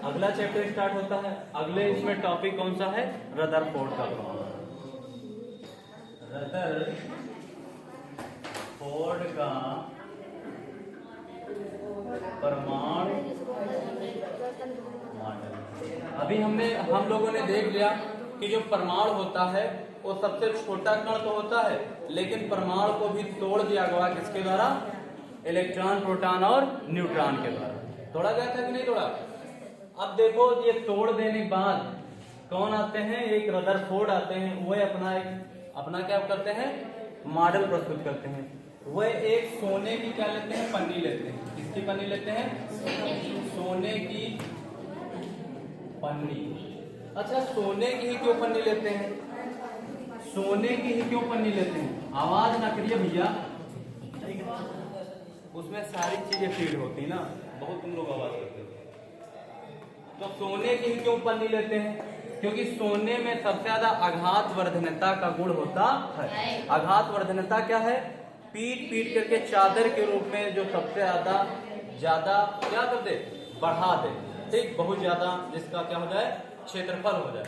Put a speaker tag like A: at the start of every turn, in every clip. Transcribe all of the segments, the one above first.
A: अगला chapter start होता है। अगले इसमें टॉपिक कौन सा है? रदरफोर्ड का प्रमाण। रदरफोर्ड का परमाणु मॉडल। अभी हम लोगों ने देख लिया कि जो परमाणु होता है वो सबसे छोटा कण तो होता है, लेकिन परमाणु को भी तोड़ दिया गया किसके द्वारा? इलेक्ट्रॉन, प्रोटॉन और न्यूट्रॉन के द्वारा। तोड़ा गया था कि नहीं तोड़ा? अब देखो ये तोड़ देने के बाद कौन आते हैं? एक रदरफोर्ड आते हैं। वह अपना क्या करते हैं? मॉडल प्रस्तुत करते हैं। वह एक सोने की क्या लेते हैं? पन्नी लेते हैं। किसकी पन्नी लेते हैं? सोने की पन्नी। अच्छा, सोने की ही क्यों पन्नी लेते हैं? सोने की ही क्यों पन्नी लेते हैं? आवाज ना करिए भैया, उसमें सारी चीजें फीड होती ना, बहुत तुम लोग आवाज करते हो। तो सोने की ही क्यों पन्नी लेते हैं? क्योंकि सोने में सबसे ज्यादा आघात वर्धनता का गुण होता है। आघात वर्धनता क्या है? पीट करके चादर के रूप में जो सबसे ज्यादा क्या कर दे? बढ़ा दे, ठीक, बहुत ज्यादा, जिसका क्या हो जाए? क्षेत्रफल हो जाए,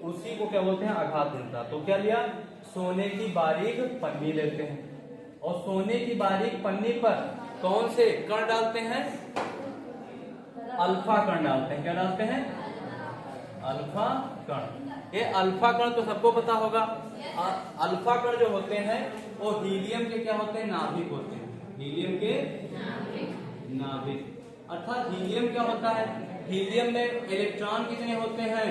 A: उसी को क्या बोलते हैं? आघात वर्धनता। तो क्या लिया? सोने की बारीक पन्नी लेते हैं, और सोने की बारीक पन्नी पर कौन से कण डालते हैं? अल्फा कण डालते हैं। क्या डालते हैं? अल्फा कण। ये अल्फा कण तो सबको पता होगा। अल्फा कण जो होते हैं वो हीलियम के क्या होते हैं? नाभिक होते हैं। हीलियम के नाभिक। अर्थात हीलियम क्या होता है? हीलियम में इलेक्ट्रॉन कितने होते हैं?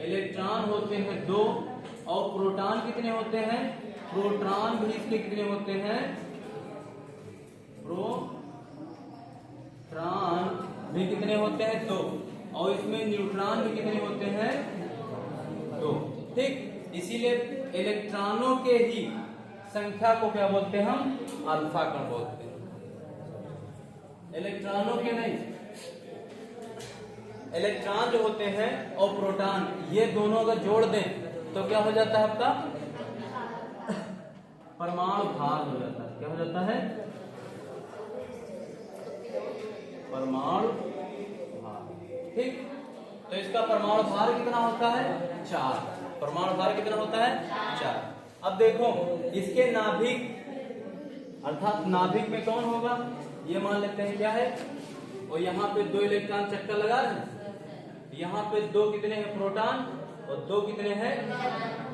A: इलेक्ट्रॉन होते हैं 2, और प्रोटॉन कितने होते हैं? प्रोटॉन भी इसके कितने होते हैं? प्रोटॉन भी कितने होते हैं? 2, और इसमें न्यूट्रॉन भी कितने होते हैं? 2, ठीक। इसीलिए इलेक्ट्रॉनों के ही संख्या को क्या बोलते हैं? हम अल्फा कण बोलते हैं। इलेक्ट्रॉनों के नहीं, इलेक्ट्रॉन जो होते हैं और प्रोटॉन, ये दोनों अगर जोड़ दें तो क्या हो जाता है? आपका परमाणु भार हो जाता है। क्या हो जाता है? परमाणु भार, ठीक। तो इसका परमाणु भार कितना होता है? 4। परमाणु भार कितना होता है? 4। अब देखो इसके नाभिक, अर्थात नाभिक में कौन होगा? ये मान लेते हैं क्या है? और यहाँ पे 2 इलेक्ट्रॉन चक्कर लगा रहे हैं। यहाँ पे 2 कितने हैं? प्रोटॉन, और 2 कितने हैं?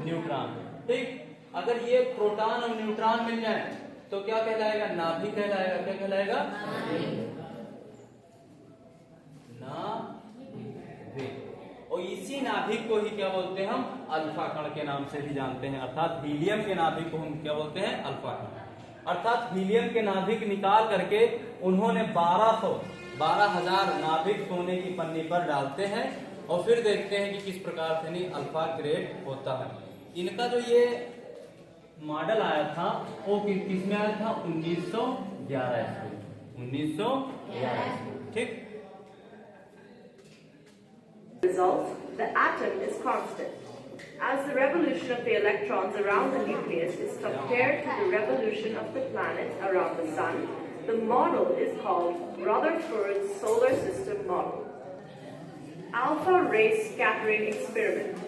A: न्यूट्रॉन, ठीक। अगर ये प्रोटॉन और न्यूट्रॉन मिल जाए तो क्या कहलाएगा? नाभिक कहलाएगा। क्या कहलाएगा? नाभिक। और इसी नाभिक को ही क्या बोलते हैं? हम अल्फा कण के नाम से भी जानते हैं। अर्थात हीलियम के नाभिक को हम क्या बोलते हैं? अल्फा कण। अर्थात हीलियम के नाभिक निकाल करके उन्होंने 12,000 नाभिक सोने की पन्नी पर डालते हैं, और फिर देखते हैं कि किस प्रकार से नहीं अल्फा क्रिएट होता है। इनका जो ये मॉडल आया था वो किसमें आया था? 1911 ईस्वी। 1911, ठीक।
B: Result, the atom is constant. As the revolution of the electrons around the nucleus is compared to the revolution of the planets around the sun, the model is called Rutherford's solar system model. Alpha ray scattering experiment.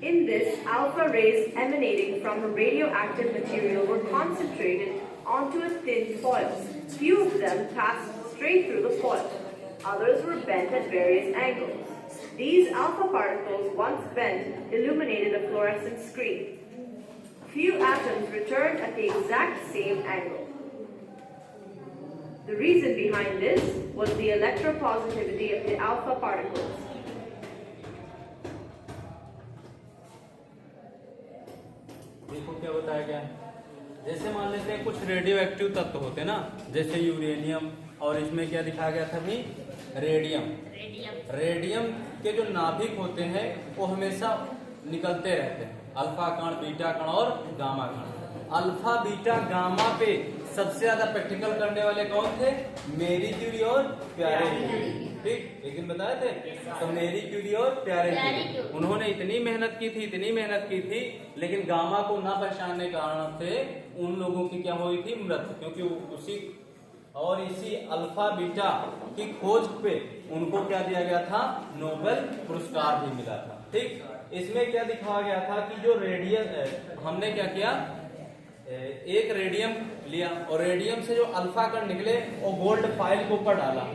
B: In this, alpha rays emanating from a radioactive material were concentrated onto a thin foil. Few of them passed straight through the foil. Others were bent at various angles. These alpha particles, once bent, illuminated a fluorescent screen. Few atoms returned at the exact same angle. The reason behind this was the electropositivity of the alpha particles.
A: देखो क्या बताया गया है। जैसे मान लेते हैं कुछ रेडियो एक्टिव तत्व होते हैं ना, जैसे यूरेनियम, और इसमें क्या दिखाया गया था भी? रेडियम। रेडियम के जो नाभिक होते हैं वो हमेशा निकलते रहते हैं, अल्फा कण, बीटा कण और गामा कण। अल्फा, बीटा, गामा पे सबसे ज्यादा प्रैक्टिकल करने वाले कौन थे? मेरी क्यूरी और प्यारे क्यूरी, ठीक। लेकिन बताए थे तो मेरी क्यूरी और प्यारे क्यूरी, उन्होंने इतनी मेहनत की थी, लेकिन गामा को ना पहचानने के कारण से उन लोगों की क्या हुई थी? मृत्यु। क्योंकि उसी और इसी अल्फा बीटा की खोज पे उनको क्या दिया गया था, नोबेल पुरस्कार भी मिला था। ठीक, इसमें क्या दिखाया गया था कि जो रेडियम, हमने क्या किया, एक रेडियम लिया और रेडियम से जो अल्फा कण निकले वो गोल्ड फाइल के ऊपर डाला।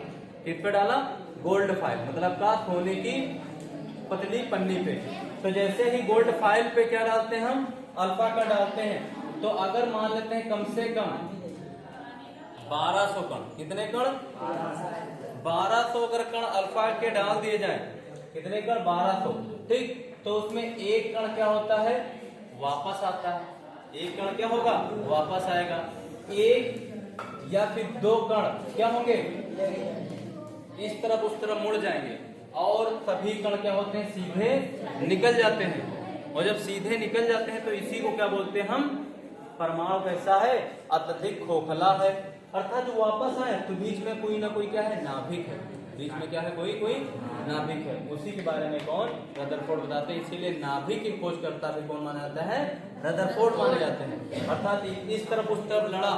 A: किस पे डाला, गोल्ड फाइल, मतलब का सोने की पतली पन्नी पे। तो जैसे ही गोल्ड फाइल पे क्या डालते हैं हम, अल्फा कण डालते हैं, तो अगर मान लेते हैं कम से कम 1200 कण, कितने कण, 1200 अगर कण अल्फा के डाल दिए जाए, कितने कण, 1200। ठीक, तो उसमें एक कण क्या होता है, वापस आता है, एक कण क्या होगा, वापस आएगा। एक या फिर दो कण क्या होंगे, इस तरफ उस तरफ मुड़ जाएंगे और सभी कण क्या होते हैं, सीधे निकल जाते हैं। और जब सीधे निकल जाते हैं तो इसी को क्या बोलते हैं हम, परमाणु कैसा है, अत्यधिक खोखला है। अर्थात जो वापस आए तो बीच में कोई ना कोई क्या है, नाभिक है, बीच में क्या है, कोई नाभिक है। उसी के बारे में कौन, रदरफोर्ड बताते हैं। इसीलिए नाभिक की खोजकर्ता भी कौन माना जाता है, रदरफोर्ड माने जाते हैं। अर्थात इस तरफ उस तरफ लड़ा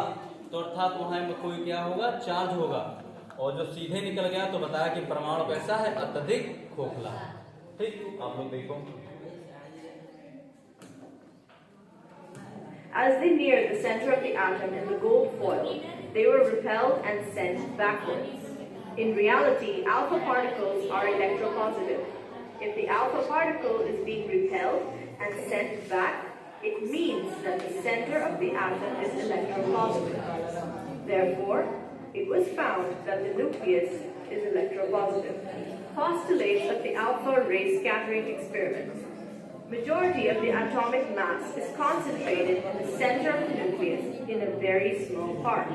A: तो अर्थात वहां में कोई क्या होगा, चार्ज होगा, और जो सीधे निकल गया तो बताया कि परमाणु कैसा है, अत्यधिक खोखला है। ठीक, आप लोग देखो।
B: As they neared the center of the atom in the gold foil, they were repelled and sent backwards. In reality, alpha particles are electropositive. If the alpha particle is being repelled and sent back, it means that the center of the atom is electropositive. Therefore, it was found that the nucleus is electropositive. Postulates of the alpha ray scattering experiment. Majority of the atomic mass is concentrated in the center of the nucleus in a very small part.